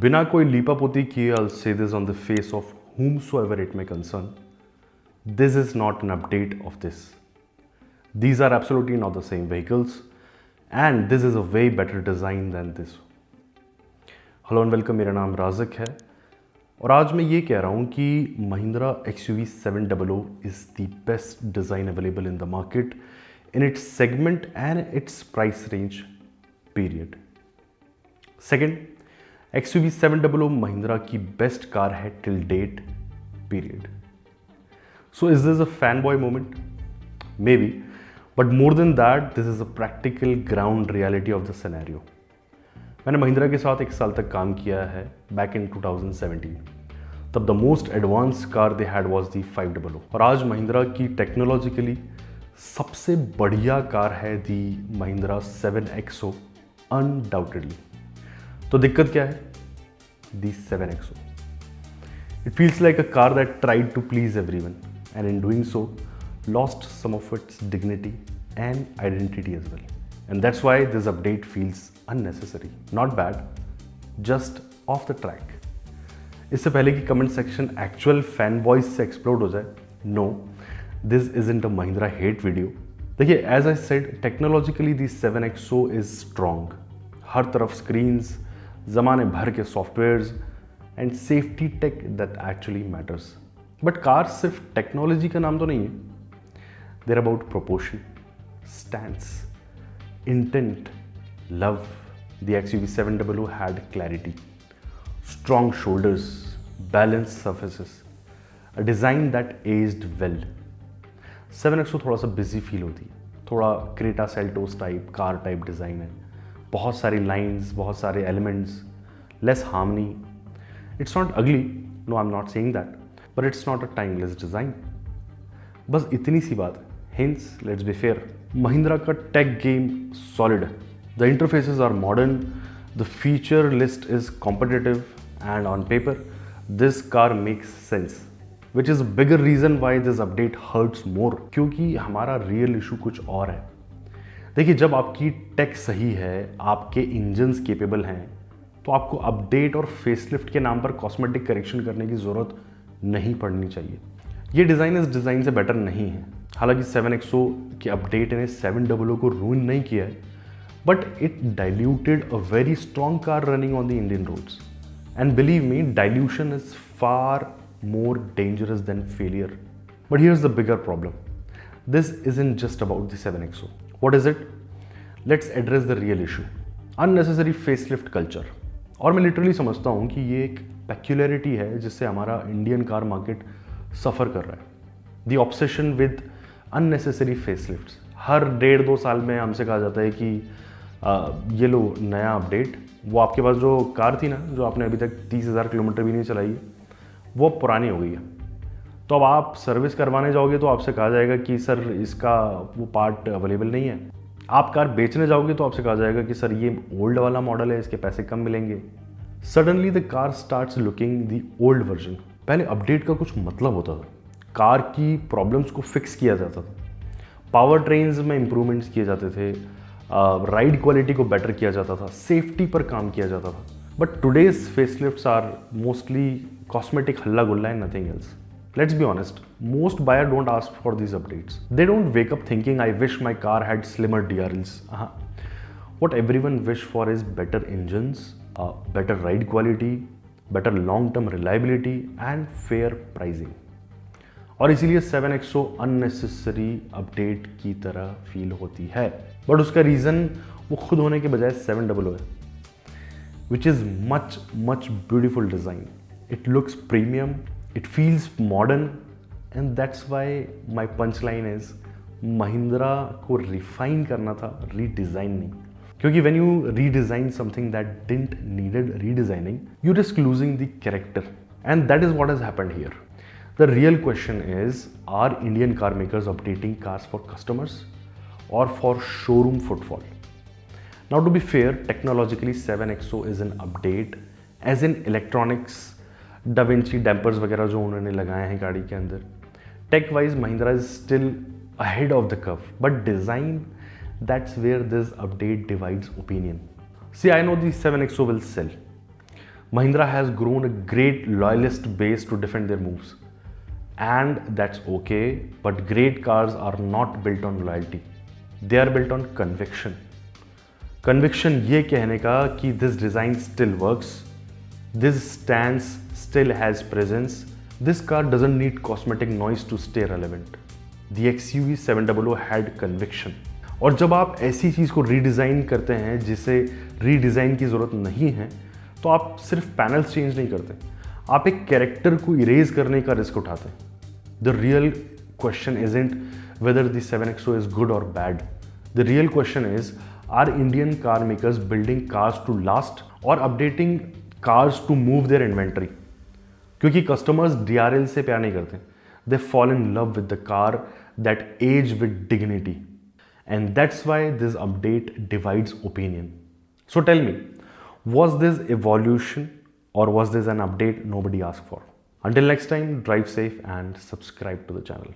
बिना कोई लीपापोती किए I'll say this on the face of whomsoever it may concern. This is not an update of this. These are absolutely not the same vehicles and this is a way better design than this. Hello and welcome, मेरा नाम राज़िक है और आज मैं ये कह रहा हूँ कि Mahindra XUV 700 is the best design available in the market in its segment and its price range period. Second, XUV 700 Mahindra की बेस्ट कार है till date period. So is this a fan boy moment? Maybe, but more than that this is a practical ground reality of the scenario. मैंने महिंद्रा के साथ 1 साल तक काम किया है बैक इन 2017. तब the most advance car they had was the 500 और आज महिंद्रा की टेक्नोलॉजिकली सबसे बढ़िया कार है दी महिंद्रा 7XO अनडाउटेडली. तो दिक्कत क्या है? The 7XO. It feels like a car that tried to please everyone and in doing so lost some of its dignity and identity as well. And that's why this update feels unnecessary. Not bad, just off the track. इससे पहले कि comment section actual fan boys से explode हो जाए, no, this isn't a Mahindra hate video. देखिए, as I said, technologically the 7XO is strong. हर तरफ screens, ज़माने भर के softwares and safety tech that actually matters. But car सिर्फ टेक्नोलॉजी का नाम तो नहीं है. There about proportion, stands, intent, love. The XUV 700 had clarity, strong shoulders, balanced surfaces, a design that aged well. 7XO थोड़ा सा बिजी फील होती है, थोड़ा Creta Seltos type car type design है. बहुत सारी लाइंस, बहुत सारे elements, less harmony. It's not ugly, no I am not saying that, but it's not a timeless design. बस इतनी सी बात है. Hence, let's be fair, Mahindra का टेक गेम सॉलिड है. The interfaces are modern, the feature list is competitive and on paper this car makes sense, which is bigger reason why this update hurts more. क्योंकि हमारा real issue कुछ और है. देखिए, जब आपकी टेक सही है, आपके इंजन्स केपेबल हैं, तो आपको अपडेट और फेसलिफ्ट के नाम पर कॉस्मेटिक करेक्शन करने की ज़रूरत नहीं पड़नी चाहिए. ये डिज़ाइन इस डिज़ाइन से बेटर नहीं है. हालांकि 7XO के अपडेट ने 700 को रूइन नहीं किया है, but it diluted a very strong car running on the Indian roads. And believe me, dilution is far more dangerous than failure. But here is the bigger problem. This isn't just about the 7XO. What is it? Let's address the real issue, unnecessary facelift culture. और मैं literally समझता हूँ कि ये एक पेक्यूलरिटी है जिससे हमारा इंडियन कार मार्केट सफ़र कर रहा है. The obsession with unnecessary facelifts. हर 1.5-2 साल में हमसे कहा जाता है कि ये लो नया अपडेट. वो आपके पास जो कार थी ना, जो आपने अभी तक 30,000 किलोमीटर भी नहीं चलाई है, वो पुरानी हो गई है. तो अब आप सर्विस करवाने जाओगे तो आपसे कहा जाएगा कि सर इसका वो पार्ट अवेलेबल नहीं है. आप कार बेचने जाओगे तो आपसे कहा जाएगा कि सर ये ओल्ड वाला मॉडल है, इसके पैसे कम मिलेंगे. Suddenly the car starts looking the old version. पहले अपडेट का कुछ मतलब होता था. कार की प्रॉब्लम्स को फिक्स किया जाता था, पावर ट्रेन्स में इंप्रूवमेंट्स किए जाते थे, राइड क्वालिटी को बेटर किया जाता था, सेफ्टी पर काम किया जाता था. But today's facelifts are mostly cosmetic हल्ला गुल्ला and nothing else. Let's be honest, most buyer don't ask for these updates. They don't wake up thinking I wish my car had slimmer DRLs. What everyone wish for is better engines, better ride quality, better long-term reliability and fair pricing. और इसीलिए 7XO unnecessary update की तरह feel होती है. But उसका reason वो खुद होने के बजाय 700 है, which is much much beautiful design. It looks premium, it feels modern and that's why my punch line is Mahindra को रिफाइन करना था, रीडिज़ाइन नहीं. क्योंकि when you redesign something that didn't needed redesigning, you risk losing the character, and that is what has happened here. The real question is, are Indian car makers updating cars for customers or for showroom footfall? Now, to be fair, technologically 7XO is an update, as in electronics, Da Vinci dampers वगैरह जो उन्होंने लगाए हैं गाड़ी के अंदर. Tech wise, Mahindra is still ahead of the curve, but design, that's where this update divides opinion. See, I know the 7XO will sell. Mahindra has grown a great loyalist base to defend their moves. And that's okay, but great cars are not built on loyalty. They are built on conviction. Conviction ये कहने का कि this design still works, this stance still has presence, this car doesn't need cosmetic noise to stay relevant. The XUV 700 had conviction. और जब आप ऐसी चीज़ को redesign करते हैं जिसे रीडिज़ाइन की ज़रूरत नहीं है, तो आप सिर्फ पैनल्स चेंज नहीं करते, आप एक कैरेक्टर को इरेज करने का रिस्क उठाते हैं. The real question isn't whether the 7XO is good or bad. The real question is, are Indian car makers building cars to last or updating cars to move their inventory? क्योंकि customers DRL से प्यार नहीं करते, they fall in love with the car that ages with dignity. And that's why this update divides opinion. So tell me, was this evolution or was this an update nobody asked for? Until next time, drive safe and subscribe to the channel.